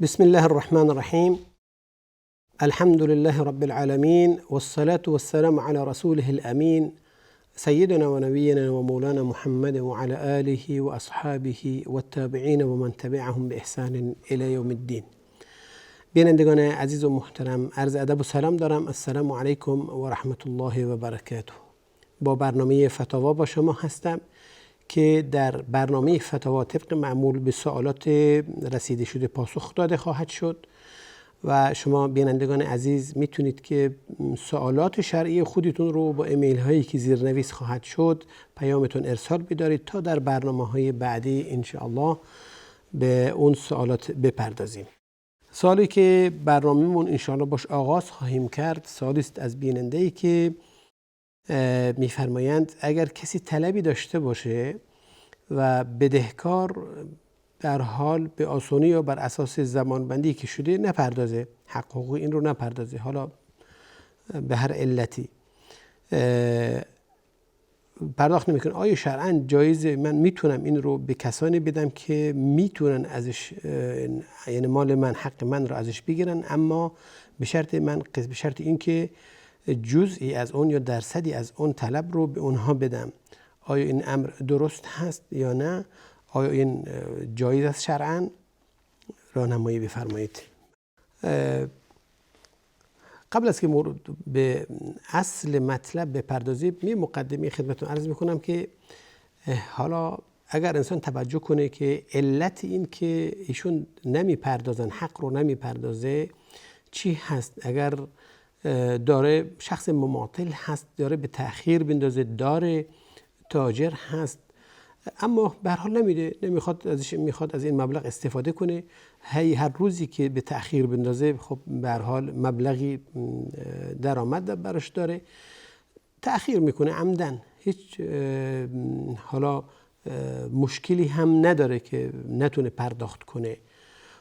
بسم الله الرحمن الرحیم. الحمد لله رب العالمین والصلاة والسلام على رسوله الامین سیدنا و نبینا و مولانا محمد و علی آله و اصحابه و التابعین و من تبعهم باحسان الی یوم الدین. بینندگان عزیز و محترم، عرض ادب و سلام دارم. السلام علیکم و رحمت الله و برکاته. با برنامه فتاوا با شما هستم که در برنامه فتاوا طبق معمول به سوالات رسیده شده پاسخ داده خواهد شد و شما بینندگان عزیز میتونید که سوالات شرعی خودتون رو با ایمیل هایی که زیرنویس خواهد شد پیامتون ارسال بدارید تا در برنامه های بعدی انشاءالله به اون سوالات بپردازیم. سوالی که برنامه‌مون انشاءالله باش آغاز خواهیم کرد سوالی است از بیننده‌ای که میفرمایند اگر کسی طلبی داشته باشه و بدهکار در حال به آسانی یا بر اساس زمانبندی که شده نپردازه، حق حقوق این رو نپردازه، حالا به هر علتی پرداخت نمیکنه، آیا شرعاً جایزه من میتونم این رو به کسانی بدم که میتونن ازش، یعنی مال من، حق من رو ازش بگیرن، اما به شرط این که جزئی از اون یا درصدی از اون طلب رو به اونها بدم؟ آیا این امر درست هست یا نه؟ آیا این جایز است شرعاً؟ راهنمایی بفرمایید. قبل از که به اصل مطلب بپردازیم می مقدمه خدمتتون عرض میکنم که حالا اگر انسان توجه کنه که علت این که ایشون نمیپردازن، حق رو نمیپردازه چی هست؟ اگر داره شخص مماطل هست، داره به تأخیر بندازه، داره تاجر هست اما به هر حال نمیده، میخواد از این مبلغ استفاده کنه، هر روزی که به تأخیر بندازه خب به هر حال مبلغی درآمد براش داره، تأخیر میکنه عمدن، هیچ حالا مشکلی هم نداره که نتونه پرداخت کنه.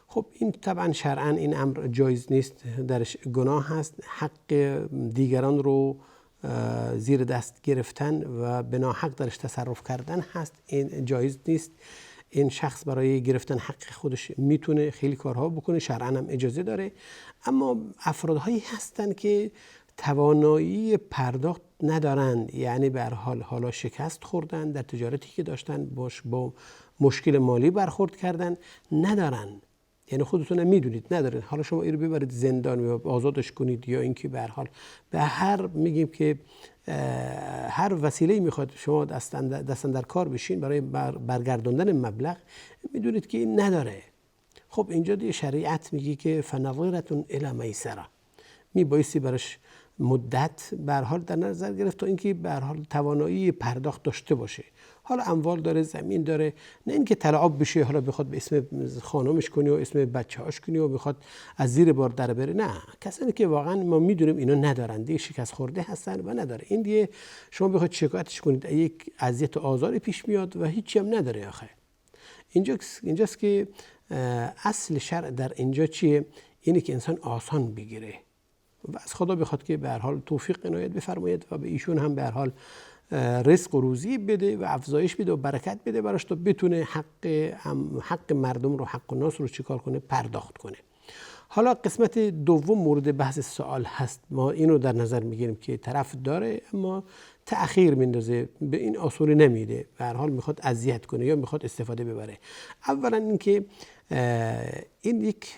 خب این طبعا شرعاً این امر جایز نیست، درش گناه هست، حق دیگران رو زیر دست گرفتن و به ناحق درش تصرف کردن هست، این جایز نیست. این شخص برای گرفتن حق خودش میتونه خیلی کارها بکنه، شرعاً هم اجازه داره، اما افرادهایی هستن که توانایی پرداخت ندارن، یعنی به هر حال حالا شکست خوردن در تجارتی که داشتن، با مشکل مالی برخورد کردن، ندارن، یعنی خودتون میدونید ندارید، حالا شما این رو ببرید زندان یا آزادش کنید یا اینکه به هر حال به هر میگیم که هر وسیله میخواد شما دستن در کار بشین برای برگرداندن مبلغ، میدونید که این نداره. خب اینجا دیگه شریعت میگه که فنظیرة الی میسره، میبایستی براش مدت به هر حال در نظر گرفت تا اینکه به هر حال توانایی پرداخت داشته باشه. حالا اموال داره، زمین داره، نه اینکه طلعاب بشه حالا بخواد به اسم خانمش کنی و اسم بچه‌هاش کنی و بخواد از زیر بار در بره، نه، کسانی که واقعا ما میدونیم اینا ندارن، دیگه شکست خورده هستن و نداره، این دیگه شما بخواد شکایتش کنید یک اذیت و آزاری پیش میاد و هیچی هم نداره. آخه اینجاست که اصل شرع در اینجا چیه؟ اینه که انسان آسان بگیره و از خدا بخواد که به هر حال توفیق عنایت بفرماید و به ایشون هم به هر حال رزق و روزی بده و افزایش بده و برکت بده براش تا بتونه حق مردم رو، حق الناس رو چیکار کنه؟ پرداخت کنه. حالا قسمت دوم مورد بحث سوال هست، ما اینو در نظر میگیریم که طرف داره اما تأخیر میندازه، به این آسونی نمیده، به هر حال میخواد اذیت کنه یا میخواد استفاده ببره. اولا اینکه این یک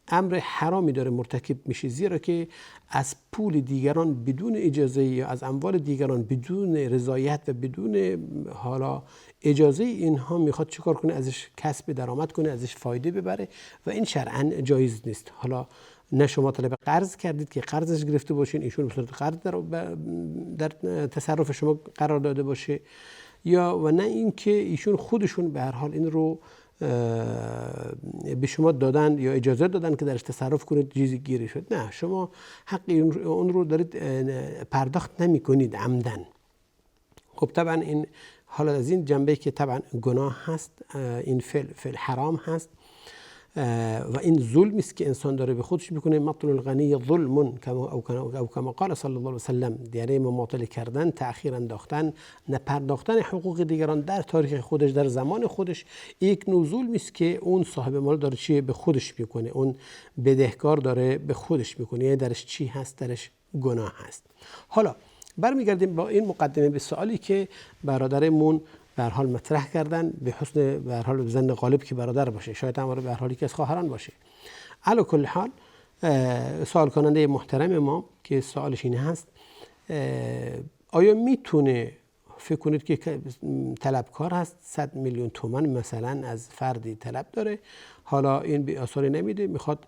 امر حرامی داره مرتکب میشه، زیرا که از پول دیگران بدون اجازه یا از اموال دیگران بدون رضایت و بدون حالا اجازه اینها میخواد چیکار کنه؟ ازش کسب درآمد کنه، ازش فایده ببره و این شرعاً جایز نیست. حالا نه شما طلب قرض کردید که قرضش گرفته باشین، ایشون به صورت قرض در تصرف شما قرار داده باشه، یا و نه اینکه ایشون خودشون به هر حال این رو به شما دادن یا اجازه دادن که درش تصرف کنید، چیزی گیری شد، نه، شما حق اون رو دارید پرداخت نمی کنید عمدن. خب طبعا این حالا از این جنبه که طبعا گناه هست، این فعل حرام هست و این ظلمی است که انسان داره به خودش میکنه. مطل الغنی ظلم او کما قال صلی الله علیه و سلم، یعنی مماطله کردن، تأخیر انداختن، نپرداختن حقوق دیگران در تاریخ خودش، در زمان خودش، یک نوع ظلمی است که اون صاحب مال داره چی به خودش میکنه، اون بدهکار داره به خودش میکنه. یعنی درش چی هست؟ درش گناه هست. حالا برمیگردیم با این مقدمه به سوالی که برادرمون به هر حال مطرح کردن، به حسن به هر حال ظن غالب که برادر باشه، شاید هم به هر حالی که از خواهران باشه. علی کل حال سوال کننده محترم ما که سوالش این هست، آیا میتونه، فکر کنید که طلبکار هست، 100 میلیون تومان مثلا از فردی طلب داره، حالا این به آثاری نمیده، میخواد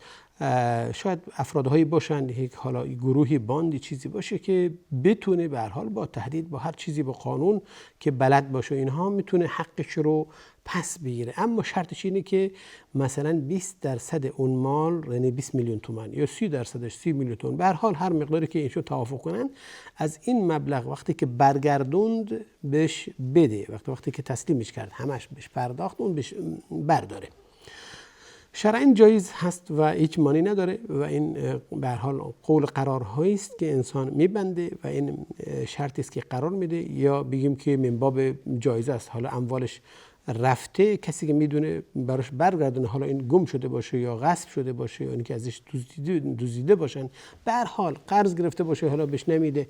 شاید افرادهایی باشن، یک حالا گروهی باندی چیزی باشه که بتونه به هر حال با تهدید، با هر چیزی، با قانون که بلد باشه اینها میتونه حقش رو پس بگیره. اما شرطش اینه که مثلا 20% اون مال، یعنی 20 میلیون تومان یا 30%ش 30 میلیون تومان، به هر حال هر مقداری که اینشون توافق کنن، از این مبلغ وقتی که برگردوند بهش بده، وقتی که تسلیمش کرد همش بهش پرداخت، اون بهش برداره. شرعاً جایز هست و هیچ مانی نداره و این به هر حال قول قرارهایی است که انسان میبنده و این شرطی است که قرار میده، یا بگیم که من باب جایزه است. حالا اموالش رفته، کسی که میدونه براش برگردونه، حالا این گم شده باشه یا غصب شده باشه یا اینکه ازش دزدیده باشن، به هر حال قرض گرفته باشه حالا بهش نمیده،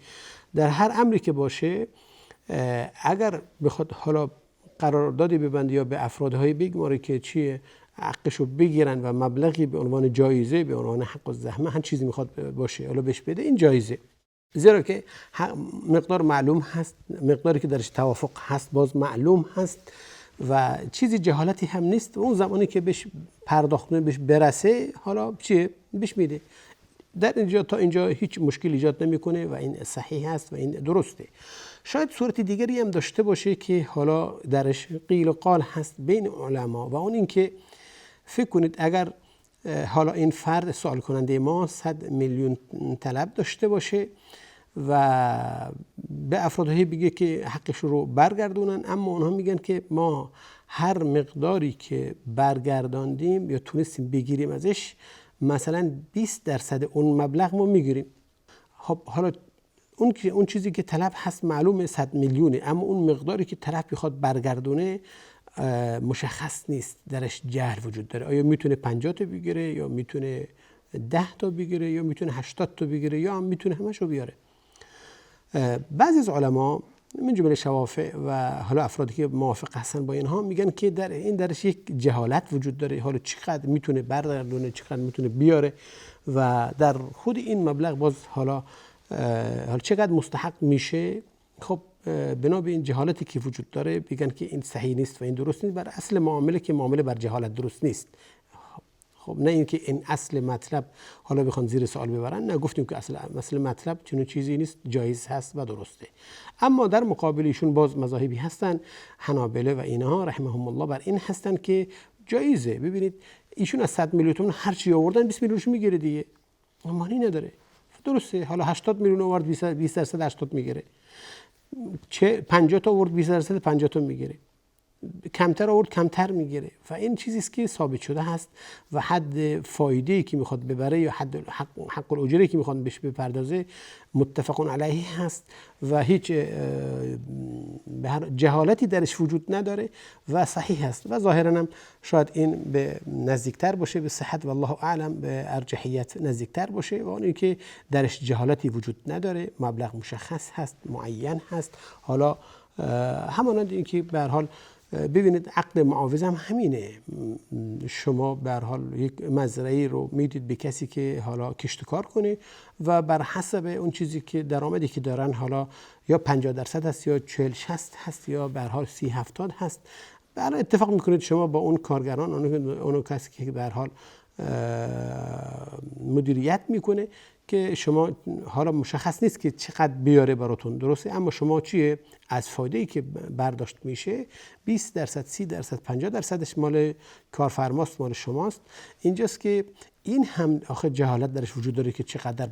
در هر امری که باشه، اگر بخواد حالا قراردادی ببنده یا به افرادهای بگماره که چیه حقشو بگیرن و مبلغی به عنوان جایزه، به عنوان حق الزحمه، هر چیزی میخواد باشه حالا بهش بده، این جایزه. زیرا که مقدار معلوم هست، مقداری که درش توافق هست باز معلوم هست و چیزی جهالتی هم نیست. اون زمانی که بهش پرداختن بهش برسه، حالا چیه بهش میده. در اینجا تا اینجا هیچ مشکل ایجاد نمیکنه و این صحیح هست و این درسته. شاید صورت دیگری هم داشته باشه که حالا درش قیل و قال هست بین علما، و اون این که فکر کنید اگر حالا این فرد سوال کننده ما 100 میلیون طلب داشته باشه و به افرادهایی بگه که حقش رو برگردونن، اما اونها میگن که ما هر مقداری که برگرداندیم یا تونستیم بگیریم ازش، مثلا 20% اون مبلغ ما میگیریم. خب حالا اون چیزی که طلب هست معلومه 100 میلیونه، اما اون مقداری که طرف بخواد برگردونه مشخص نیست، درش جهل وجود داره. آیا میتونه 50 تا بگیره یا میتونه 10 تا بگیره یا میتونه 80 تا بگیره یا میتونه همشو بیاره. بعضی از علما من جمله شوافع و حالا افرادی که موافق هستن با اینها میگن که در این درش یک جهالت وجود داره، حالا چقدر میتونه برگردونه، چقدر میتونه بیاره و در خود این مبلغ باز حالا چقدر مستحق میشه. خب بنا به این جهالتی که وجود داره میگن که این صحیح نیست و این درست نیست، بر اصل معامله که معامله بر جهالت درست نیست. خب نه اینکه این اصل مطلب حالا بخوان زیر سوال ببرن، نه، گفتیم که اصل مطلب چنین چیزی نیست، جایز هست و درسته. اما در مقابل ایشون باز مذاهبی هستن، حنابله و اینها رحمهم الله بر این هستن که جایزه. ببینید ایشون از 100 میلیون تومان هر چی آوردن 20 میلیونش میگیره دیگه، معنی نداره. درسته حالا 80 میلیون آورد 20% 80 میگیره، 50 تا آورد 20% 50 تا میگیره، کمتر آورد کمتر میگیره و این چیزی است که ثابت شده هست و حد فایده‌ای که میخواد ببره یا حق الاجره که میخواد بهش بپردازه متفق علیه هست و هیچ جهالتی درش وجود نداره و صحیح هست و ظاهرا هم شاید این به نزدیکتر باشه به صحت و الله اعلم به ارجحیت نزدیکتر باشه و اون اینکه درش جهالتی وجود نداره، مبلغ مشخص هست، معین هست. حالا همانند اینکه به هر حال ببینید عقد معاوضه هم همینه، شما به هر حال یک مزرعه رو میدید به کسی که حالا کشتکار کنه و بر حسب اون چیزی که درآمدی که دارن، حالا یا 50% هست یا 40-60 هست یا به هر حال 30-70 هست، به هر حال اتفاق میکنید شما با اون کارگران، اون کسی که به هر حال مدیریت میکنه که شما حالا مشخص نیست که چقدر بیاره براتون، درسته، اما شما چیه از فایده‌ای که برداشت میشه 20%، 30%، 50%ش مال کارفرماست، مال شماست. اینجاست که این هم آخه جهالت درش وجود داره که چقدر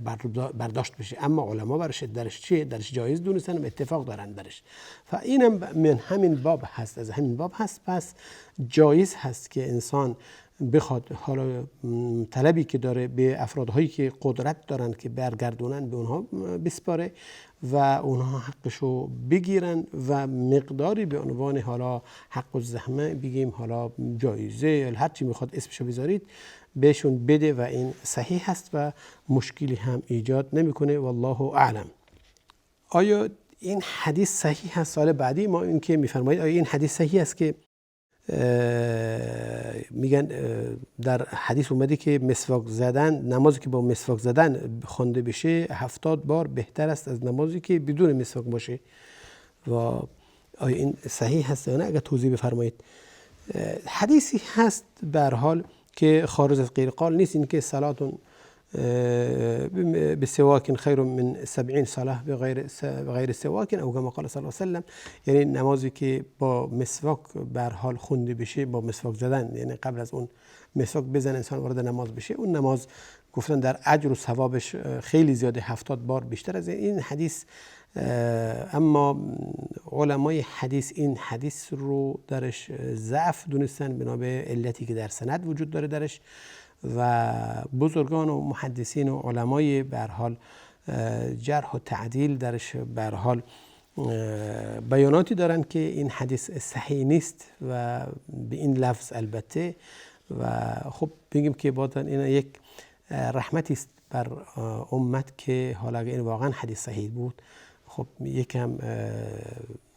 برداشت بشه، اما علما درش چیه، درش جایز دونستن و اتفاق دارن درش. و اینم من همین باب هست، از همین باب هست، پس جایز هست که انسان بخواد حالا طلبی که داره به افرادهایی که قدرت دارن که برگردونن به اونها بسپاره و اونها حقشو بگیرن و مقداری به عنوان حالا حق الزحمه بگیم، حالا جایزه، هر چی میخواد اسمشو بذارید، بهشون بده و این صحیح هست و مشکلی هم ایجاد نمیکنه. والله اعلم. آیا این حدیث صحیح هست؟ سوال بعدی ما این که میفرمایید آیا این حدیث صحیح است که میگن در حدیث اومده که مسواک زدن، نمازی که با مسواک زدن خوانده بشه 70 بار بهتر است از نمازی که بدون مسواک باشه. و آیا این صحیح هست یا نه؟ اگر توضیح بفرمایید. حدیثی هست به هر حال که خارج از غیر قال نیست، این که صلاتون بسواک خیر من 70 صلاه بغیر سواک او کما قال صلی الله علیه و سلم، یعنی نمازی که با مسواک به هر حال خونده بشه، با مسواک زدن، یعنی قبل از اون مسواک بزن انسان وارد نماز بشه، اون نماز گفتن در اجر و ثوابش خیلی زیاده، 70 بار بیشتر از این حدیث. اما علمای حدیث این حدیث رو درش ضعف دونستن بنا به علتی که در سند وجود داره درش، و بزرگان و محدثین و علمای به هر حال جرح و تعدیل درش به هر حال بیاناتی دارن که این حدیث صحیح نیست و به این لفظ البته. و خب بگیم که باز این یک رحمتی است بر امت که حالا اگه این واقعا حدیث صحیح بود خب یکم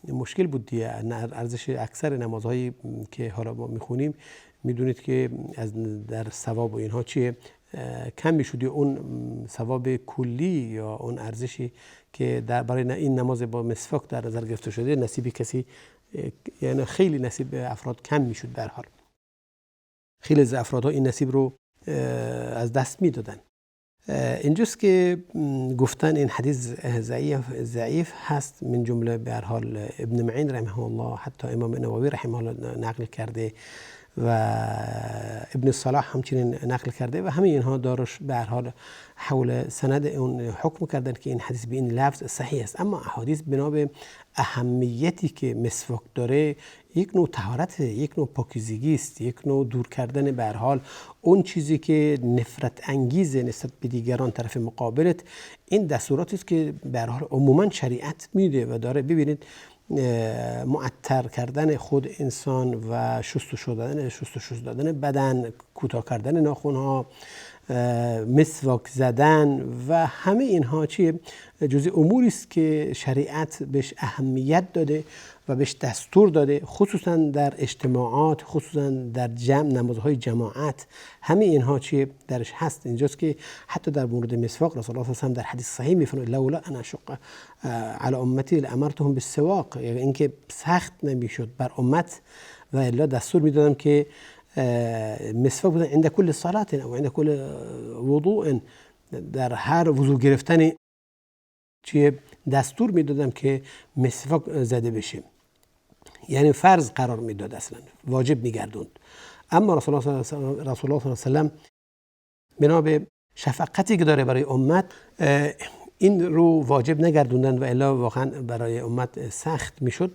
مشکل بود دیگه. ارزش اکثر نمازهایی که حالا ما میخونیم میدونید که از در ثواب و اینها چیه کم میشد، اون ثواب کلی یا اون ارزشی که در برای این نماز با مسواک در نظر گرفته شده نصیب کسی، یعنی خیلی نصیب افراد کم میشد. به هر حال خیلی از افرادها این نصیب رو از دست میدادن. اینجاست که گفتن این حدیث ضعیف هست، من جمله به هر حال ابن معین رحمه الله، حتی امام نووی رحمه الله نقل کرده و ابن صلاح همچنین نقل کرده و همه اینها دارش به هر حال حول سند اون حکم کردن که این حدیث به این لفظ صحیح است. اما احادیث بنا به اهمیتی که مسواک داره، یک نوع طهارت، یک نوع پاکیزگی است، یک نوع دور کردن به هر حال اون چیزی که نفرت انگیز نسبت به دیگران طرف مقابلت. این دستوراتی است که به هر حال عموما شریعت میده و داره. ببینید معطر کردن خود انسان و شستشو دادن بدن، کوتاه کردن ناخن‌ها، مسواک زدن و همه اینها چیه؟ جزء اموری است که شریعت بهش اهمیت داده و بهش دستور داده، خصوصا در اجتماعات، خصوصا در نمازهای جماعت. همه اینها چیه درش هست. اینجاست که حتی در مورد مسواک رسول الله صلی الله علیه و آله در حدیث صحیح میفرماید لولا ان اشق علی امتی لامرتهم بالسواک، یعنی اینکه سخت نمیشد بر امت و الا دستور میدادم که مسواک بزن عند کل صلاة او عند کل وضوء، در هر وضو گرفتن چیه دستور میدادم که مسواک زده بشه، یعنی فرض قرار میداد، اصلا واجب میگردوند. اما رسول الله صلی الله علیه و سلم بنا به شفقتی که داره برای امت این رو واجب نگردوندن و الا واقعا برای امت سخت میشد.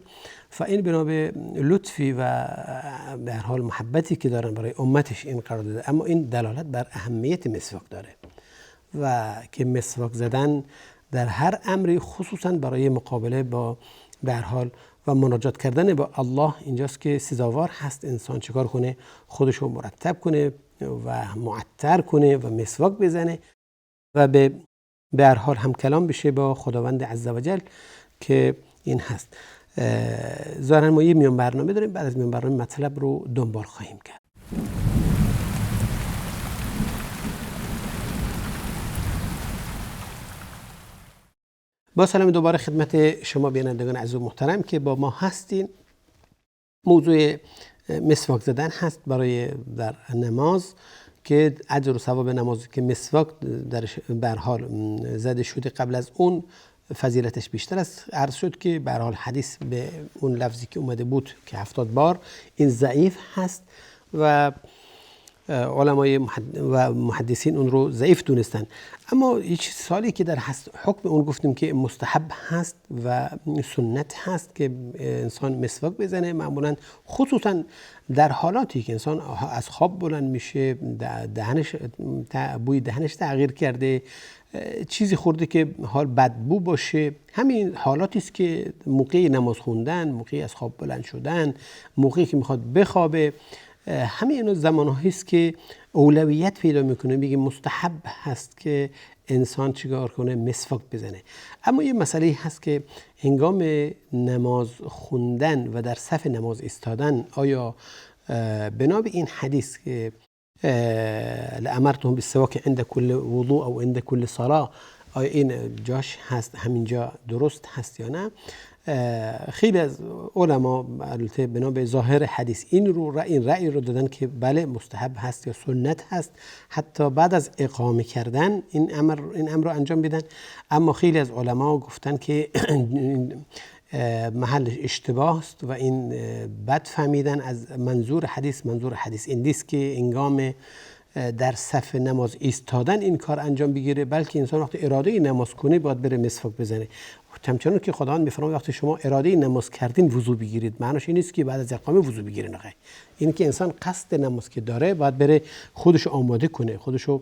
فاین بنا به لطفی و به هر حال محبتی که دارن برای امتش این قرار داده. اما این دلالت بر اهمیت مسواک داره و که مسواک زدن در هر امری، خصوصا برای مقابله با به هر حال و مناجات کردن با الله، اینجاست که سزاوار هست انسان چیکار کنه؟ خودش رو مرتب کنه و معطر کنه و مسواک بزنه و به هر حال هم کلام بشه با خداوند عزوجل که این هست. ظاهرا ما یه میان برنامه داریم، بعد از میان برنامه مطلب رو دنبال خواهیم کرد. با سلام دوباره خدمت شما بینندگان عزیز و محترم که با ما هستین. موضوع مسواک زدن هست برای در نماز که اجر و ثواب نمازی که مسواک درش به هر حال زده شده قبل از اون فضیلتش بیشتر است. عرض شد که به هر حال حدیث به اون لفظی که اومده بود که 70 بار این ضعیف هست و علمای و محدثین اون رو ضعیف دونستن. اما یه سوالی که در حکم اون گفتیم که مستحب هست و سنت هست که انسان مسواک بزنه، معمولا خصوصا در حالاتی که انسان از خواب بلند میشه، دهنش بوی دهنش تغییر کرده، چیزی خورده که حال بدبو باشه، همین حالاتی است که موقع نماز خوندن، موقع از خواب بلند شدن، موقعی که میخواد بخوابه، همین اینا زمانهایی است که اولویت پیدا میکنه، میگه مستحب هست که انسان چیکار کنه؟ مسواک بزنه. اما یه مسئله هست که هنگام نماز خوندن و در صف نماز ایستادن، آیا بنا به این حدیث که لامرتهم بالسواک عند كل وضوء او عند كل صلاه، آیا این جاش هست، همینجا درست هست یا نه؟ خیلی از علما البته بنا به ظاهر حدیث این رأی رو دادن که بله مستحب هست یا سنت هست، حتی بعد از اقامه کردن این امر رو انجام بدن. اما خیلی از علما گفتن که محل اشتباه است و این بد فهمیدن از منظور حدیث این نیست که هنگام در صف نماز ایستادن این کار انجام بگیره، بلکه انسان وقتی اراده نماز کنه باید بره مسواک بزنه. همچنان که خداوند میفرماید وقتی شما اراده نماز کردین وضو بگیرید، معناش این نیست که بعد از اقامه وضو بگیرین. نه، این که انسان قصد نماز که داره باید بره خودشو آماده کنه، خودشو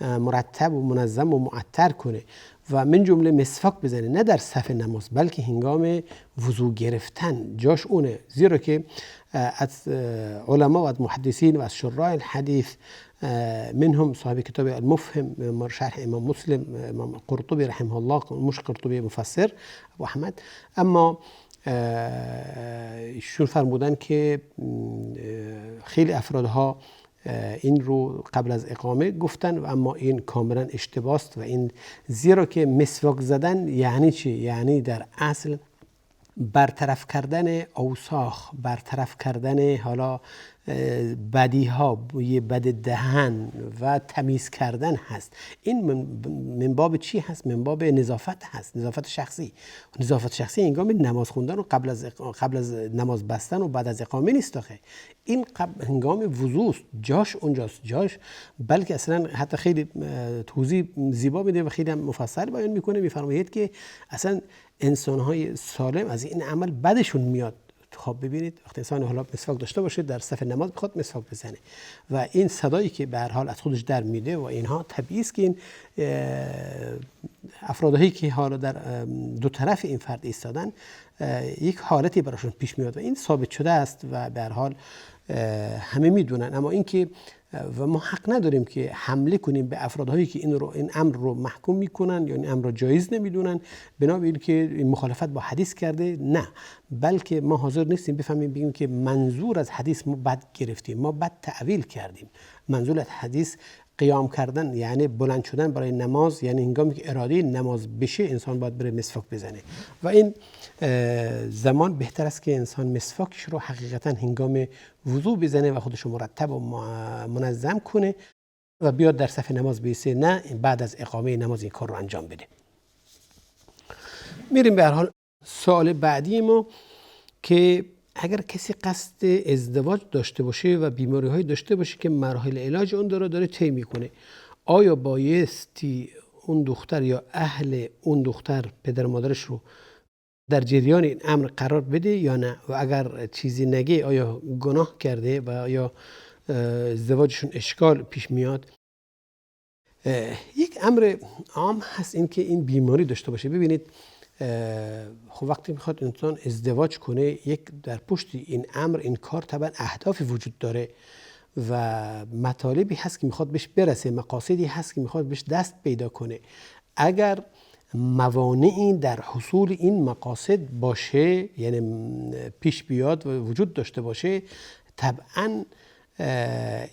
مرتب و منظم و معطر کنه و من جمله مسواک بزنه، نه در صف نماز بلکه هنگام وضو گرفتن جاش اونه. زیرا که از علما و از محدثین و از شراح الحدیث منهم صاحب کتاب المفهم شرح امام مسلم، امام قرطبی رحمه الله، مش قرطبی مفسر ابو احمد، اما ایشون فرمودن که خیلی افرادها این رو قبل از اقامه گفتن و اما این کاملا اشتباه است و این زیرا که مسواک زدن یعنی چی؟ یعنی در اصل برطرف کردن اوساخ، برطرف کردن حالا بدیها، بوی بد دهن و تمیز کردن هست. این من باب چی هست؟ من باب نظافت هست، نظافت شخصی. نظافت شخصی هنگام نماز خوندن و قبل از نماز بستن و بعد از اقامه نیست آخه. این هنگام وضوست، جاش اونجاست، جاش بلکه اصلا حتی خیلی توضیح زیبا میده و خیلی هم مفصل بیان میکنه، میفرماید که اصلا انسان‌های سالم از این عمل بدشون میاد. خب ببینید وقتی انسان حالا مسواک داشته باشه در صف نماز بخواد مسواک بزنه و این صدایی که به هر حال از خودش در میده و اینها، طبیعی است که این افرادی که حالا در دو طرف این فرد ایستادن یک حالتی براشون پیش میاد و این ثابت شده است و به هر حال همه میدونن. اما اینکه و ما حق نداریم که حمله کنیم به افرادهایی که این امر رو محکوم میکنن یا این امر رو جایز نمیدونن بنا به اینکه این مخالفت با حدیث کرده، نه، بلکه ما حاضر نیستیم بفهمیم بگیم که منظور از حدیث ما بد گرفتیم، ما بد تعویل کردیم. منظور از حدیث قیام کردن یعنی بلند شدن برای نماز، یعنی هنگامی که اراده نماز بشه انسان باید بره مسواک بزنه و این زمان بهتر است که انسان مسواکش رو حقیقتا هنگام وضو بزنه و خودش رو مرتب و منظم کنه و بیاد در صف نماز بیسته، نه بعد از اقامه نماز این کار رو انجام بده. میریم به هر حال سوال بعدی ما که اگر کسی قصد ازدواج داشته باشه و بیماری‌های داشته باشه که مراحل علاج اون داره طی میکنه، آیا بایستی اون دختر یا اهل اون دختر پدر مادرش رو در جریان این امر قرار بده یا نه؟ و اگر چیزی نگه آیا گناه کرده و آیا ازدواجشون اشکال پیش میاد؟ یک امر عام هست این که این بیماری داشته باشه. ببینید خب وقتی میخواد انسان ازدواج کنه، یک در پشت این امر این کار طبعا اهدافی وجود داره و مطالبی هست که میخواد بهش برسه، مقاصدی هست که میخواد بهش دست پیدا کنه. اگر موانعی در حصول این مقاصد باشه، یعنی پیش بیاد و وجود داشته باشه، طبعا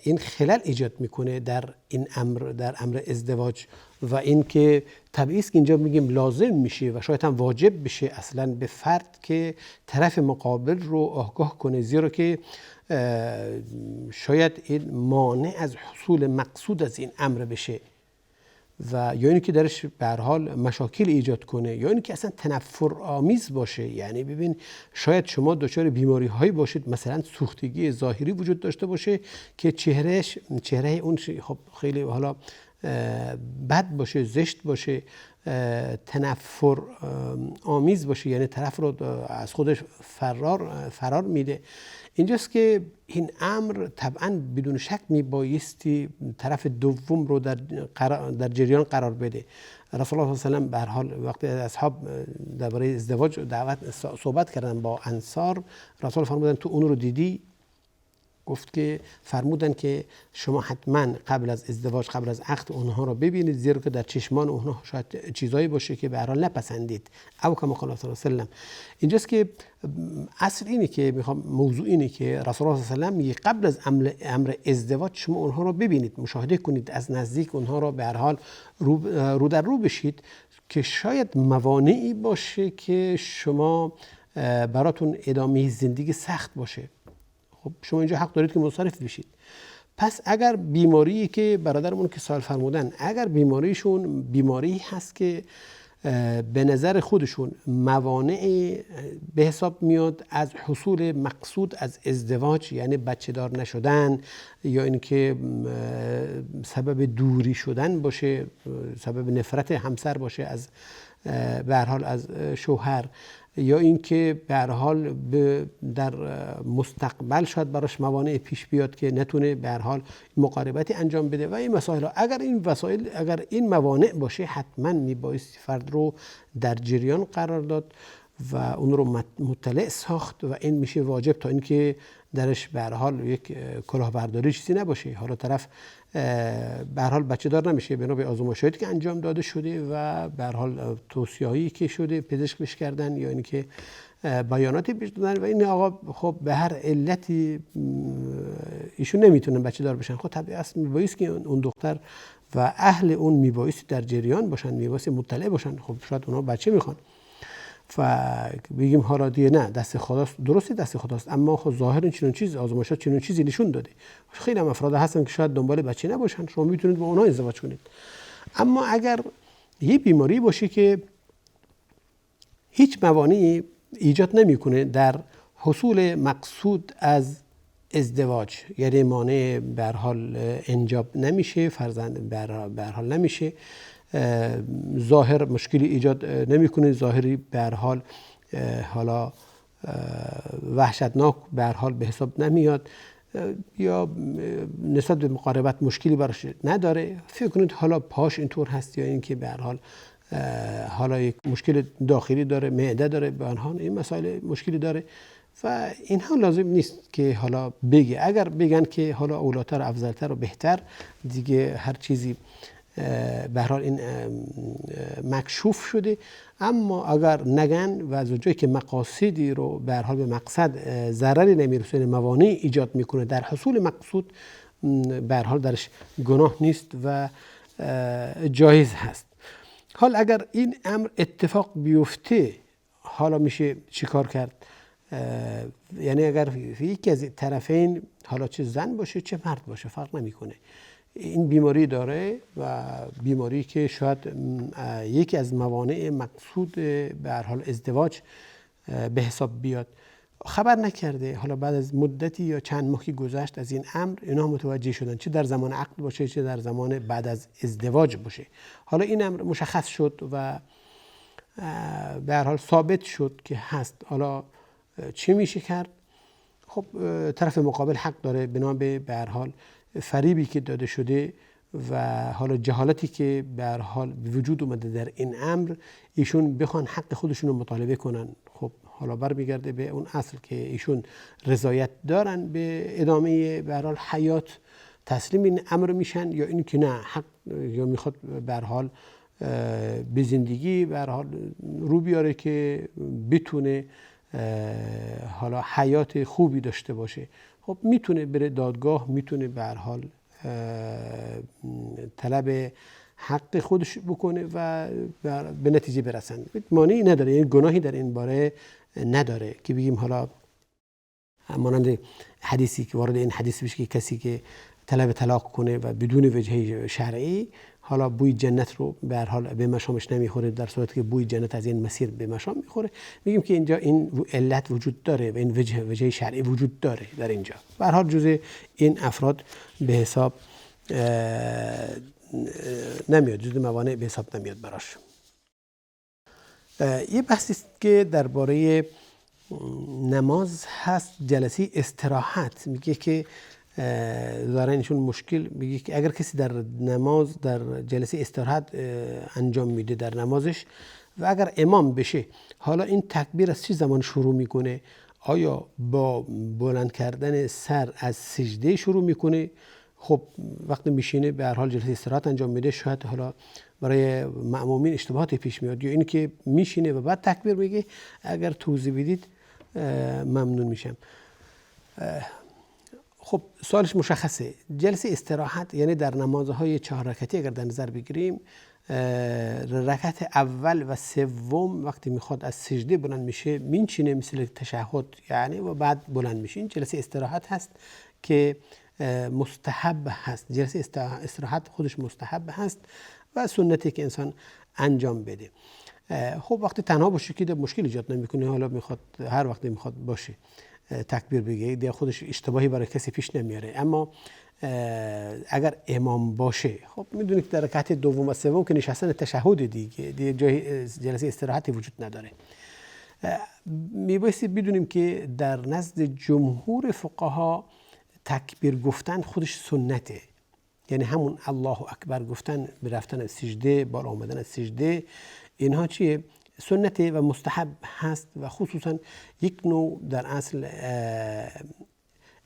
این خلل ایجاد میکنه در این امر، در امر ازدواج و این که طبیعی است که اینجا میگیم لازم میشه و شاید هم واجب بشه اصلا به فرد که طرف مقابل رو آگاه کنه، زیرا که شاید این مانع از حصول مقصود از این امر بشه و یا اینکه درش به هر حال مشاکل ایجاد کنه، یا اینکه اصلا تنفر آمیز باشه. یعنی ببین شاید شما دچار بیماری هایی باشید، مثلا سوختگی ظاهری وجود داشته باشه که چهره اون خب خیلی حالا بد باشه، زشت باشه، تنفر آمیز باشه، یعنی طرف رو از خودش فرار میده. اینجاست که این امر طبعا بدون شک میبایستی طرف دوم رو در جریان قرار بده. رسول الله صلی الله علیه و سلم به هر حال وقتی اصحاب درباره ازدواج صحبت کردن با انصار، رسول فرمودن تو اون رو دیدی؟ گفت که فرمودن که شما حتما قبل از ازدواج، قبل از عقد اونها رو ببینید، زیرا که در چشمان اونها شاید چیزایی باشه که به هر حال نپسندید. او کما قال صلی الله علیه و سلم. اینجاست که اصل اینه که موضوع اینه که رسول الله صلی الله علیه و سلم قبل از امر ازدواج شما اونها رو ببینید، مشاهده کنید، از نزدیک اونها رو به هر حال رو در رو بشید که شاید موانعی باشه که شما براتون ادامه زندگی سخت باشه. خب شما اینجا حق دارید که منصرف بشید. پس اگر بیماری که برادرمون که سوال فرمودن، اگر بیماریشون بیماری هست که به نظر خودشون موانع به حساب میاد از حصول مقصود از ازدواج، یعنی بچه دار نشدن، یا اینکه سبب دوری شدن باشه، سبب نفرت همسر باشه از به هر حال از شوهر، یا اینکه به هر حال در مستقبل شاید براش موانع پیش بیاد که نتونه به هر حال مقاربتی انجام بده و این مسائل. اگر این موانع باشه، حتما میبایستی فرد رو در جریان قرار داد و اون رو مطلع ساخت و این میشه واجب، تا اینکه درش به هر حال یک کلاهبرداری چیزی نباشه. حالا طرف به هر حال بچه دار نمیشه بنا به آزمایشاتی که انجام داده شده و به هر حال توصیه‌هایی که شده پزشک بهش کردن، یا اینکه بیاناتی بهش دادن و این آقا خب به هر علتی ایشون نمیتونن بچه دار بشن. خب طبیعی است میبایست که اون دختر و اهل اون میبایست در جریان باشن، میبایست مطلع باشن. خب شاید اونا بچه میخوان و بگیم حالا دیگه نه دست خداست، درسته دست خداست، اما خب ظاهر چنین چیز آزمایشات چنین چیزی نشون داده. خیلی هم افراد هستن که شاید دنبال بچه نباشن، شما میتونید با اونها ازدواج کنید. اما اگر یه بیماری باشه که هیچ موانعی ایجاد نمیکنه در حصول مقصود از ازدواج، یعنی مانع به هر حال انجاب نمیشه، فرزند به هر حال نمیشه، ظاهر مشکلی ایجاد نمیکنه، ظاهری به هر حال حالا وحشتناک به هر حال به حساب نمیاد، یا نسبت به مقاربت مشکلی براش نداره، فکر کنید حالا پاش اینطور هست، یا اینکه به هر حال حالا یک مشکل داخلی داره، معده داره، به آنها این مسائل مشکلی داره و اینها لازم نیست که حالا بگه. اگر بگن که حالا اولاتر، افضلتر و بهتر، دیگه هر چیزی به هر حال این مکشوف شده. اما اگر نگن و از اونجایی که مقاصدی رو به هر حال به مقصد ضرری نمیرسونه، موانع ایجاد میکنه در حصول مقصود، به هر حال درش گناه نیست و جایز هست. حال اگر این امر اتفاق بیفته، حالا میشه چیکار کرد؟ یعنی اگر یکی از طرفین، حالا چه زن باشه چه مرد باشه فرق نمیکنه، این بیماری داره و بیماری که شاید یکی از موانع مقصود به هر حال ازدواج به حساب بیاد، خبر نکرده، حالا بعد از مدتی یا چند ماهی گذشت از این امر، اینا متوجه شدن، چه در زمان عقد باشه چه در زمان بعد از ازدواج باشه. حالا این امر مشخص شد و به هر حال ثابت شد که هست. حالا چی میشه کرد؟ خب طرف مقابل حق داره بنا به هر حال فریبی که داده شده و حالا جهالتی که به هر حال به وجود اومده در این امر، ایشون بخوان حق خودشون رو مطالبه کنن. خب حالا برمیگرده به اون اصل که ایشون رضایت دارن به ادامه به هر حال حیات، تسلیم این امر میشن، یا این که نه حق یا میخواد به هر حال به زندگی به هر حال رو بیاره که بتونه حالا حیات خوبی داشته باشه. خب میتونه بره دادگاه، میتونه به هر حال طلب حق خودش بکنه و به نتیجه برسن. مانعی نداره، یعنی گناهی در این باره نداره که بگیم حالا مانند حدیثی که وارد این حدیث بشه که کسی که طلب طلاق کنه و بدون وجه شرعی، حالا بوی جنت رو به هر حال به مشامش نمیخوره، در صورتی که بوی جنت از این مسیر به مشام میخوره، میگیم که اینجا این علت وجود داره و این وجه شرعی وجود داره در اینجا. به هر حال جزء این افراد به حساب نمیاد، جزء موانع به حساب نمیاد براش. یه بحثی است که درباره نماز هست، جلسه استراحت. میگه که دارن ایشون مشکل، میگه که اگر کسی در نماز در جلسه استراحت انجام میده در نمازش و اگر امام بشه، حالا این تکبیر از چه زمان شروع میکنه؟ آیا با بلند کردن سر از سجده شروع میکنه؟ خب وقتی میشینه به هر حال جلسه استراحت انجام میده، شاید حالا برای مأمومین اشتباهاتی پیش میاد، یا این که میشینه و بعد تکبیر میگه. اگر توضیح بدید ممنون میشم. خب سوالش مشخصه. جلسه استراحت یعنی در نمازهای 4 رکعتی اگر در نظر بگیریم، رکعت اول و سوم وقتی میخواد از سجده بلند میشه مینشینه مثل تشهد یعنی، و بعد بلند میشه. این جلسه استراحت هست که مستحب هست. جلسه استراحت خودش مستحب هست و سنتی که انسان انجام بده. خب وقتی تنها باشه که مشکل ایجاد نمیکنه، حالا میخواد هر وقتی میخواد باشه تکبیر بگه، دیگه خودش اشتباهی برای کسی پیش نمیاره. اما اگر امام باشه، خب میدونید در رکعت دوم و سوم که نشستن تشهد دیگه جای جلسه استراحتی وجود نداره. میبایستی بدونیم که در نزد جمهور فقها تکبیر گفتن خودش سنته، یعنی همون الله اکبر گفتن، به رفتن از سجده، بالا آمدن از سجده، اینها چیه؟ سنته و مستحب هست و خصوصا یک نوع در اصل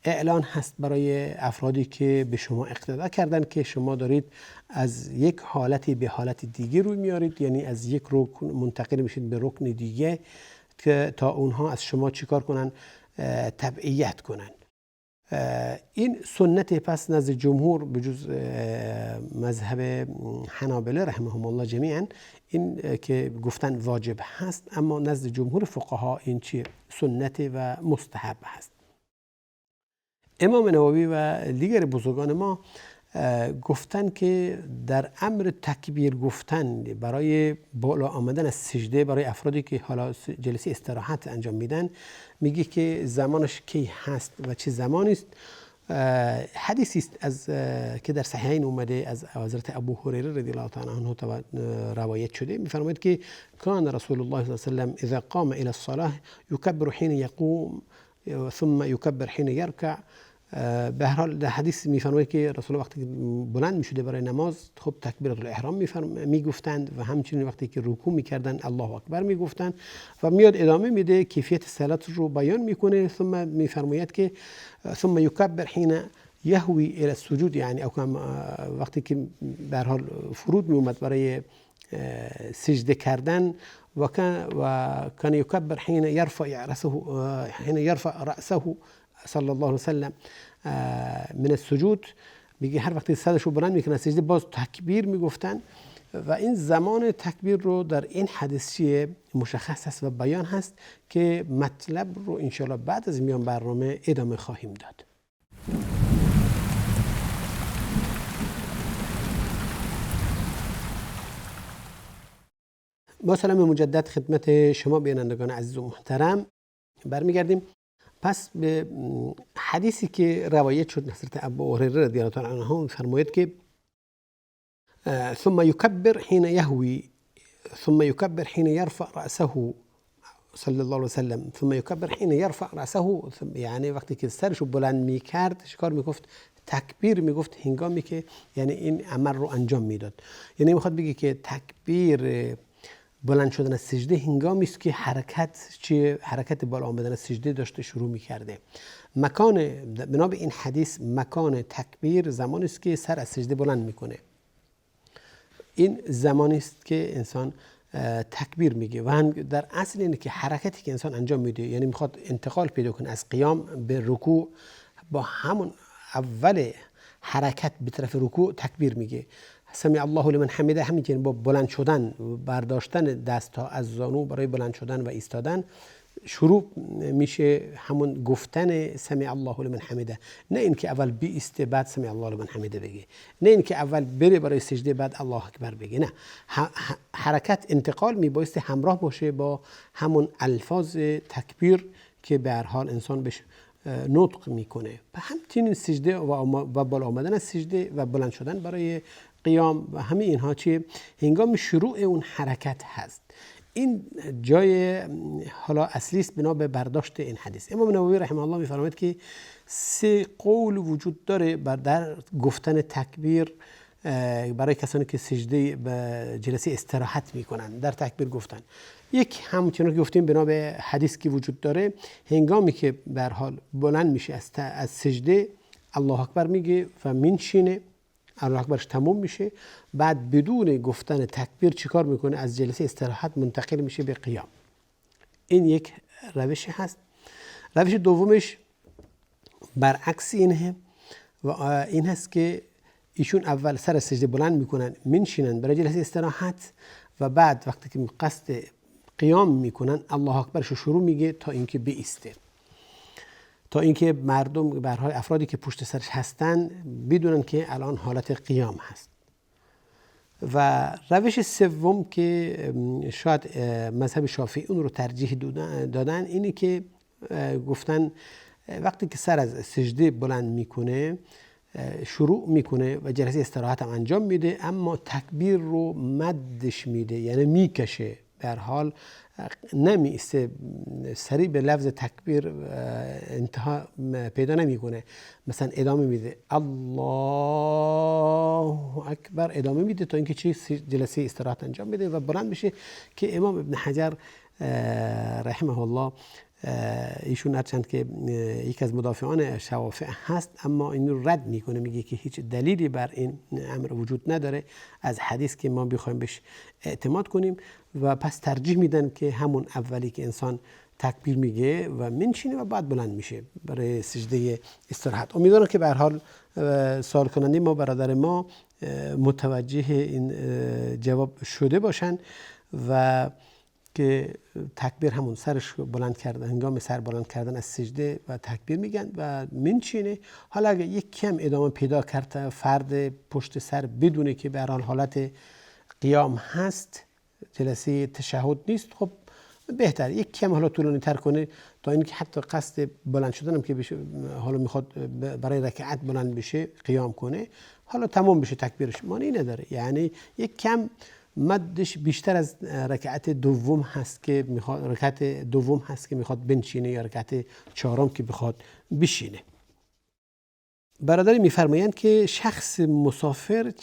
اعلان هست برای افرادی که به شما اقتدا کردن که شما دارید از یک حالتی به حالت دیگه روی میارید، یعنی از یک رکن منتقل میشید به رکن دیگه که تا اونها از شما چیکار کنن؟ تبعیت کنن. این سنت پس نزد جمهور به جز مذهب حنابله رحمهم الله جمیعا این که گفتن واجب هست، اما نزد جمهور فقها این چیه؟ سنت و مستحب هست. امام نووی و دیگر بزرگان ما گفتن که در امر تکبیر گفتن برای بالا آمدن از سجده برای افرادی که حالا جلسه استراحت انجام میدن، میگه که زمانش کی هست و چه زمانی است. حدیثی است از که در صحیحین اومده از حضرت ابو هریره رضی الله تعالی عنه روایت شده، میفرماید که کان رسول الله صلی الله علیه و سلم اذا قام الى الصلاه یکبر حين يقوم ثم یکبر حين یرکع. به هر حال در حدیث میفرماید که رسول الله وقتی بلند میشده برای نماز، خب تکبیرات الاحرام میگفتند و همچنین وقتی که رکوع میکردن الله اکبر میگفتند و میاد ادامه میده کیفیت صلات رو بیان میکنه. ثم میفرماید که ثم یکبر حين یهوی الى السجود، یعنی او وقتی که به هر حال فرود میومد برای سجده کردن و کان یکبر حين یرفع رأسه صلی الله علیه و سلم من السجود. میگه هر وقتی سرشو بلند میکنن سجده باز تکبیر میگفتن و این زمان تکبیر رو در این حدیث مشخص هست و بیان هست که مطلب رو انشاءالله بعد از میان برنامه ادامه خواهیم داد. با سلام مجدد خدمت شما بینندگان عزیز و محترم برمیگردیم. پس به حدیثی که روایت شد حضرت ابو هریره رضی الله تعالی عنه فرماید که ثم یکبر حين یهوی ثم یکبر حين یرفع رأسه صلی الله علیه و سلم ثم یکبر حين یرفع رأسه، یعنی وقتی که سرشو بلند میکرد چیکار میگفت؟ تکبیر میگفت هنگامی که یعنی این عمل رو انجام میداد. یعنی میخواد بگه که تکبیر بلند شدن از سجده هنگامی است که حرکت بالا آمدن از سجده داشته شروع می‌کرده. بنا به این حدیث مکان تکبیر زمانی است که سر از سجده بلند میکنه. این زمانی است که انسان تکبیر میگه و هم در اصل اینه که حرکتی که انسان انجام میده، یعنی میخواد انتقال پیدا کنه از قیام به رکوع، با همون اول حرکت به طرف رکوع تکبیر میگه. سمع الله لمن حمده، همین با بلند شدن، برداشتن دست ها از زانو برای بلند شدن و ایستادن، شروع میشه همون گفتن سمع الله لمن حمیده، نه اینکه اول بیسته بعد سمع الله لمن حمیده بگه، نه اینکه اول بره برای سجده بعد الله اکبر بگه، نه، حرکت انتقال میبایسته همراه باشه با همون الفاظ تکبیر که به هر حال انسان بهش نطق میکنه. و همچنین سجده و بالا آمدن از سجده و بلند شدن برای قیام و همه اینها چیه؟ هنگام شروع اون حرکت هست. این جای حالا اصلی است بنا به برداشت این حدیث. امام نووی رحمه الله میفرماید که 3 قول وجود داره در گفتن تکبیر برای کسانی که سجده به جلسه استراحت میکنن در تکبیر گفتن. یک، همونطور که گفتیم بنا به حدیث که وجود داره، هنگامی که به هر حال بلند میشه از سجده الله اکبر میگه و مینشینه، الله اکبرش تموم میشه، بعد بدون گفتن تکبیر چیکار میکنه؟ از جلسه استراحت منتقل میشه به قیام. این یک روش هست. روش دومش برعکس اینه و این هست که ایشون اول سر سجده بلند میکنن، منشینن برای جلسه استراحت و بعد وقتی که قصد قیام میکنن الله اکبرش شروع میگه تا اینکه بیسته، تا اینکه مردم برای افرادی که پشت سرش هستن بدونن که الان حالت قیام هست. و روش سوم که شاید مذهب شافعی اون رو ترجیح دادن اینه که گفتن وقتی که سر از سجده بلند میکنه شروع میکنه و جلسه استراحت هم انجام میده، اما تکبیر رو مدش میده، یعنی میکشه، به هر حال نمیسته، سریع به لفظ تکبیر انتها پیدا نمیکنه، مثلا ادامه میده الله اکبر، ادامه میده تا اینکه جلسه استراحت انجام میده و بلند بشه. که امام ابن حجر رحمه الله ایشون هرچند که یکی از مدافعان شوافع هست اما این رو رد میکنه، میگه که هیچ دلیلی بر این امر وجود نداره از حدیث که ما بخوایم بهش اعتماد کنیم و پس ترجیح میدن که همون اولی که انسان تکبیر میگه و منشینه و بعد بلند میشه برای سجده استراحت. امیدوارم که به هر حال سوال کننده ما، برادر ما، متوجه این جواب شده باشن و که تکبیر همون سرش بلند کردن، هنگام سر بلند کردن از سجده و تکبیر میگن و منشینه. حالا اگه یک کم ادامه پیدا کرد فرد پشت سر بدونه که به هر حال حالت قیام هست، جلسه تشهد نیست، خب بهتر یک کم حالا طولانی تر کنه تا اینکه حتی قصد بلند شدن هم که حالا میخواد برای رکعت بلند بشه قیام کنه، حالا تمام بشه تکبیرش، مانعی نداره. یعنی یک کم مدش بیشتر از رکعت دوم هست که میخواد بنشینه یا رکعت چهارم که بخواد بشینه. برادری میفرمایند که شخص مسافر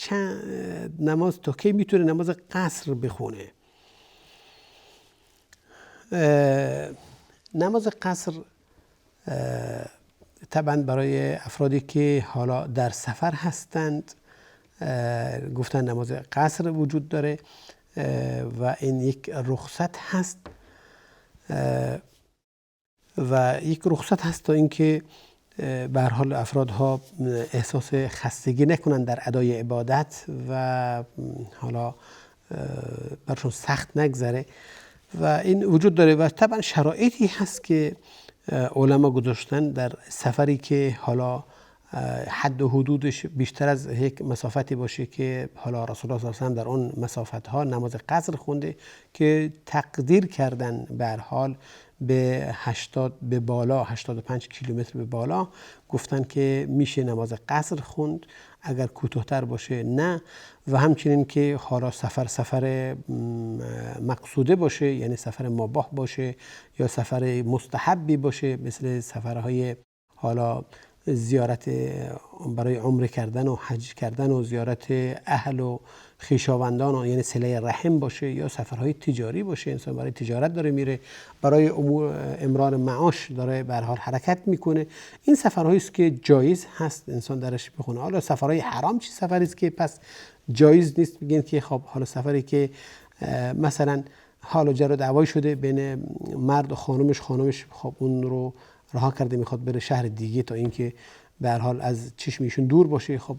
نماز تا کی میتونه نماز قصر بخونه؟ نماز قصر طبعا برای افرادی که حالا در سفر هستند گفتن نماز قصر وجود داره و این یک رخصت هست و یک رخصت هست تا اینکه به هر حال افرادها احساس خستگی نکنن در ادای عبادت و حالا برشون سخت نگذره و این وجود داره. و طبعا شرایطی هست که علما گذاشتن در سفری که حالا حد و حدودش بیشتر از یک مسافتی باشه که حالا رسول الله صلی الله علیه و آله در اون مسافت ها نماز قصر خونده که تقدیر کردن به هر حال به 80 به بالا 85 کیلومتر به بالا، گفتن که میشه نماز قصر خوند اگر کوتاه‌تر باشه نه، و همچنین که حالا سفر مقصوده باشه، یعنی سفر مباح باشه یا سفر مستحبی باشه، مثل سفرهای حالا زیارت برای عمره کردن و حج کردن و زیارت اهل و خویشاوندان، یعنی صله رحم باشه، یا سفرهای تجاری باشه، انسان برای تجارت داره میره، برای امرار معاش داره به هر حال حرکت میکنه، این سفرهایی است که جایز هست انسان درش بخونه. حالا سفرهای حرام چه سفری است که پس جایز نیست؟ بگین که خب حالا سفری که مثلا حالا جر و دعوایی شده بین مرد و خانمش خب اون رو رها کرده میخواد بره شهر دیگه تا اینکه به هر حال از چشمشون دور باشه، خب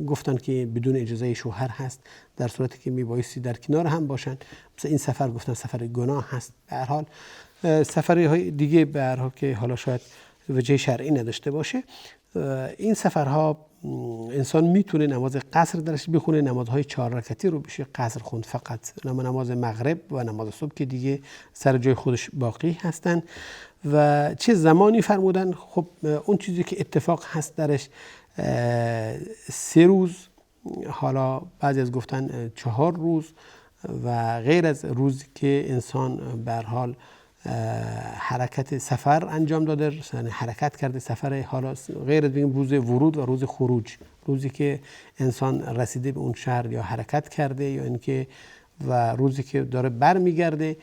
گفتن که بدون اجازه شوهر هست، در صورتی که میبایستی در کنار هم باشن. مثلا این سفر گفتن سفر گناه هست. به هر حال سفری های دیگه به هر حال که حالا شاید وجه شرعی نداشته باشه، این سفرها انسان میتونه نماز قصر درش بخونه، نمازهای 4 رکعتی رو بشه قصر خوند، فقط نماز مغرب و نماز صبح که دیگه سر جای خودش باقی هستن. و چه زمانی فرمودن؟ خب اون چیزی که اتفاق هست درش 3 روز، حالا بعضی از گفتن 4 روز و غیر از روزی که انسان به هر حال حرکت سفر انجام داده، یعنی حرکت کرده سفر، حالا غیر از بگیم روز ورود و روز خروج، روزی که انسان رسیده به اون شهر یا حرکت کرده یا اینکه و روزی که داره برمیگرده،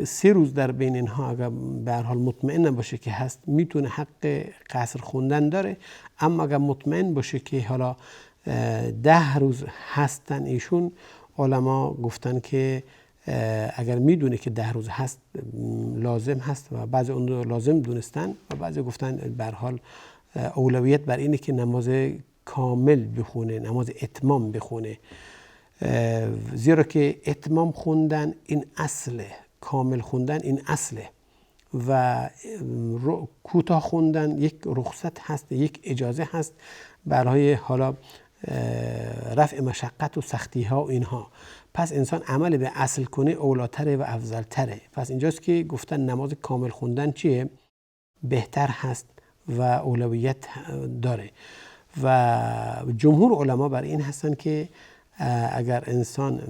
3 روز در بین اینها اگر به هر حال مطمئن باشه که هست، میتونه حق قصر خوندن داره. اما اگر مطمئن باشه که حالا 10 روز هستن، ایشون علما گفتن که اگر میدونه که 10 روز هست لازم هست و بعضی اون رو لازم دونستن و بعضی گفتن به هر حال اولویت بر اینه که نماز کامل بخونه، نماز اتمام بخونه، زیرا که اتمام خوندن این اصله، کامل خوندن این اصله و کوتاه خوندن یک رخصت هست، یک اجازه هست برای حالا رفع مشقت و سختی ها و اینها. پس انسان عمل به اصل کنه اولاتره و افضلتره. پس اینجاست که گفتن نماز کامل خوندن چیه؟ بهتر هست و اولویت داره و جمهور علما بر این هستن که اگر انسان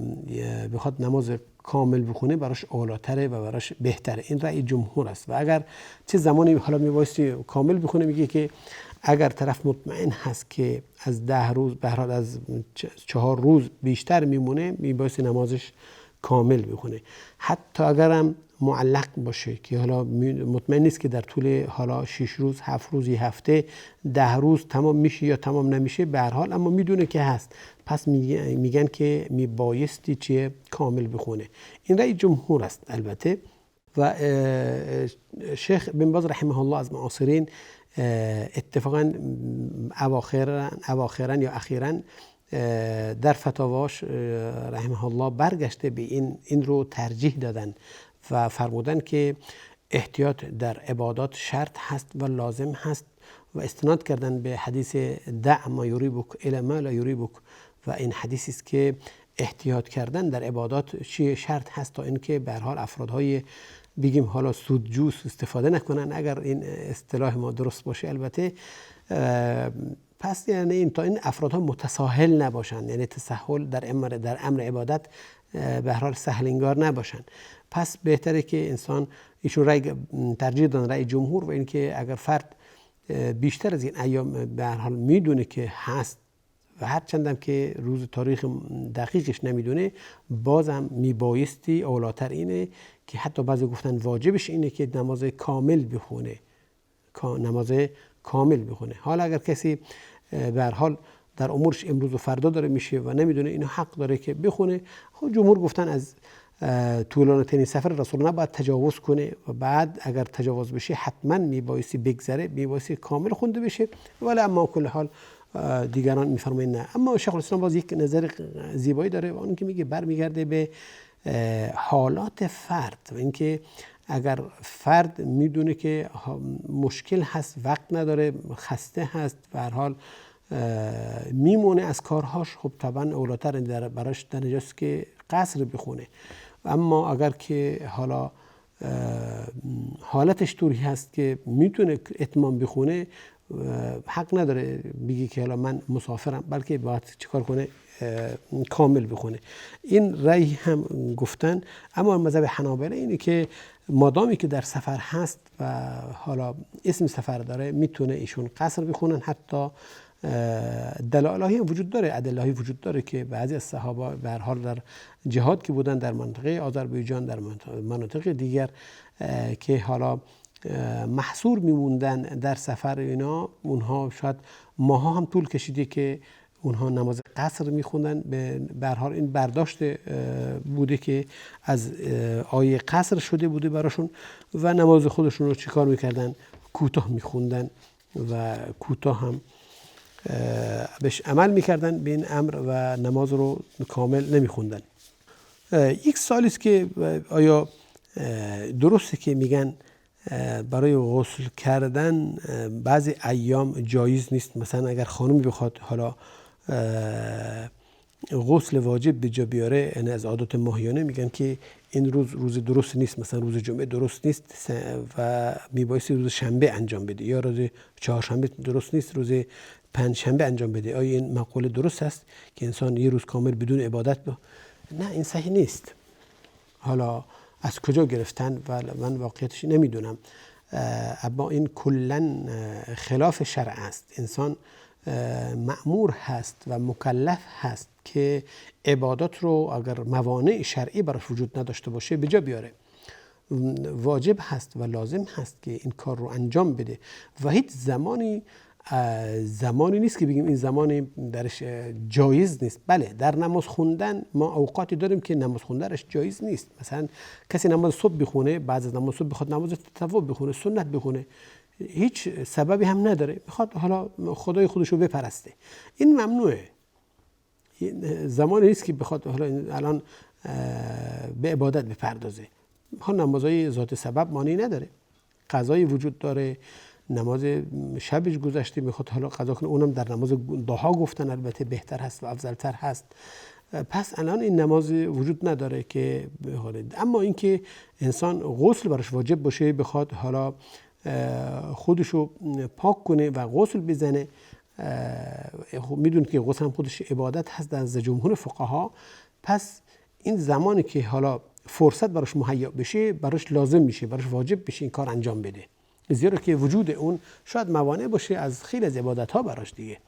بخواد نماز کامل بخونه براش اولاتره و براش بهتره. این رأی جمهور است. و اگر چه زمانی حالا میبایستی کامل بخونه، میگه که اگر طرف مطمئن هست که از 10 روز به هر حال از 4 روز بیشتر میمونه، میبایستی نمازش کامل بخونه. حتی اگرم معلق باشه که حالا مطمئن نیست که در طول حالا 6 روز، 7 روز، یه هفته، 10 روز تمام میشه یا تمام نمیشه، به هر حال اما میدونه که هست، پس میگن که میبایستی چیه؟ کامل بخونه. این رأی جمهور است البته. و شیخ بن باز رحمه الله از معاصرین اتفاقا اواخرا یا اخیرا در فتاواش رحمه الله برگشته به این رو ترجیح دادن و فرمودن که احتیاط در عبادات شرط هست و لازم هست و استناد کردن به حدیث دع ما یریبک الی ما لا یریبک و این حدیثی است که احتیاط کردن در عبادات چی شرط هست تا اینکه به هر حال افرادهای بگیم حالا سودجوس استفاده نکنن، اگر این اصطلاح ما درست باشه البته. پس یعنی این تا این افرادها متساهل نباشن، یعنی تساهل در امر عبادت به هر حال سهل انگار نباشن. پس بهتره که انسان ایشون رأی ترجیح دادن رأی جمهور و اینکه اگر فرد بیشتر از این ایام به هر حال میدونه که هست و هر چندم که روز تاریخ دقیقش نمیدونه، بازم میبایستی اولاتر اینه که حتی بعضی گفتن واجبش اینه که نماز کامل بخونه، نماز کامل بخونه. حالا اگر کسی به هر حال در امورش امروز و فردا داره میشه و نمیدونه اینو حق داره که بخونه، خب جمهور گفتن از طولانی ترین سفر رسول نباید تجاوز کنه و بعد اگر تجاوز بشه حتما میبایستی بگذره، میبایستی کامل خونده بشه. ولی اما کل حال دیگران میفرمایند نه. اما شیخ الاسلام باز یک نظر زیبایی داره و اون که میگه برمیگرده به حالات فرد و اینکه اگر فرد میدونه که مشکل هست، وقت نداره، خسته هست، به هر حال میمونه از کارهاش، خب طبعا اولاتر براش در اینجاست که قصر بخونه. اما اگر که حالا حالتش طوری هست که میتونه اتمام بخونه، حق نداره بگی که حالا من مسافرم، بلکه باید چیکار کنه؟ کامل بخونه. این رأی هم گفتن. اما مذهب حنابلة اینه که مادامی که در سفر هست و حالا اسم سفر داره، میتونه ایشون قصر بخونن. حتی دلایلی وجود داره، ادله‌ای وجود داره که بعضی از صحابه به هر حال در جهاد که بودن در منطقه آذربایجان، در مناطق دیگر که حالا محصور میموندن در سفر اینا، اونها شاید ماها هم طول کشیده که اونها نماز قصر میخوندن. به هر حال این برداشت بوده که از آیه قصر شده بوده براشون و نماز خودشون رو چیکار میکردن؟ کوتاه میخوندن و کوتاه هم بهش عمل میکردن به این امر و نماز رو کامل نمیخوندن. یک سوالی است که آیا درسته که میگن برای غسل کردن بعضی ایام جایز نیست. مثلا اگر خانمی بخواد حالا غسل واجب به جا بیاره، یعنی از عادات ماهیانه میگن که این روز درست نیست، مثلا روز جمعه درست نیست و میبایستی روز شنبه انجام بده، یا روز چهارشنبه درست نیست روز پنجشنبه انجام بده. آیا این مقوله درست است که انسان یه روز کامل بدون عبادت نه، این صحیح نیست. حالا از کجا گرفتن و من واقعیتش نمیدونم، اما این کلن خلاف شرع است. انسان مأمور هست و مکلف هست که عبادات رو اگر موانع شرعی براش وجود نداشته باشه به جا بیاره. واجب هست و لازم هست که این کار رو انجام بده و هیچ زمانی نیست که بگیم این زمانی درش جایز نیست. بله، در نماز خوندن ما اوقاتی داریم که نماز خوندنش جایز نیست. مثلا کسی نماز صبح بخونه، بعد از نماز صبح بخواد نماز تطوع بخونه، سنت بخونه، هیچ سببی هم نداره، میخواد حالا خدای خودش رو بپرسته، این ممنوعه. زمانی نیست که بخواد حالا الان به عبادت بپردازه. ها، نمازهای ذات سبب معنی نداره، قضایی وجود داره. نماز شبش گذشته میخواد حالا قضا کنه، اونم در نماز ضحی گفتن البته بهتر هست و افضلتر هست. پس الان این نماز وجود نداره که بخواد. اما اینکه انسان غسل براش واجب باشه، بخواد حالا خودشو پاک کنه و غسل بزنه، میدونید که غسل هم خودش عبادت هست از جمهور فقها. پس این زمانی که حالا فرصت براش مهیا بشه، براش لازم میشه، براش واجب بشه این کار انجام بده، زیرا که وجود اون شاید موانع باشه از خیلی از عبادت ها براش دیگه.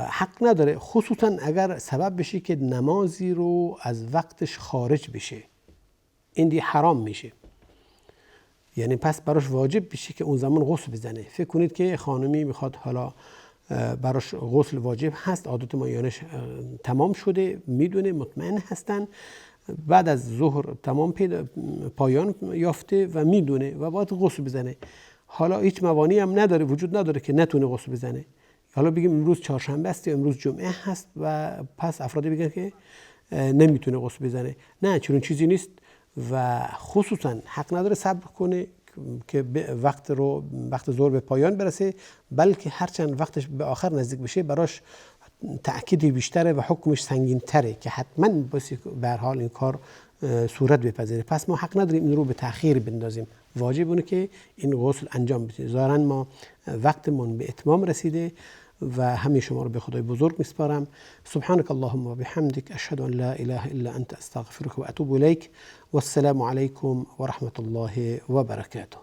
حق نداره، خصوصا اگر سبب بشه که نمازی رو از وقتش خارج بشه، این دیگه حرام میشه. یعنی پس براش واجب بشه که اون زمان غسل بزنه. فکر کنید که خانمی میخواد حالا براش غسل واجب هست، عادت ماهیانش تمام شده، میدونه، مطمئن هستن، بعد از ظهر تمام پایان یافته و میدونه و باید غسل بزنه. حالا هیچ موانعی هم نداره، وجود نداره که نتونه غسل بزنه. حالا بگیم امروز چهارشنبه است یا امروز جمعه هست و پس افرادی بگن که نمیتونه غسل بزنه. نه، چون چیزی نیست و خصوصا حق نداره صبر کنه که وقت ظهر به پایان برسه، بلکه هرچند وقتش به آخر نزدیک بشه براش تأکیدی بیشتره و حکمش سنگین تره که حتما باید به هر حال این کار صورت بپذیره. پس ما حق نداریم این رو به تأخیر بندازیم، واجب اونه که این غسل انجام بدیم. ظاهرا ما وقتمون به اتمام رسیده و همه شما رو به خدای بزرگ میسپارم. سبحانك اللهم و بحمدک، اشهد ان لا اله الا انت، استغفرك و اتوب الیک. و السلام علیکم و رحمت الله و برکاته.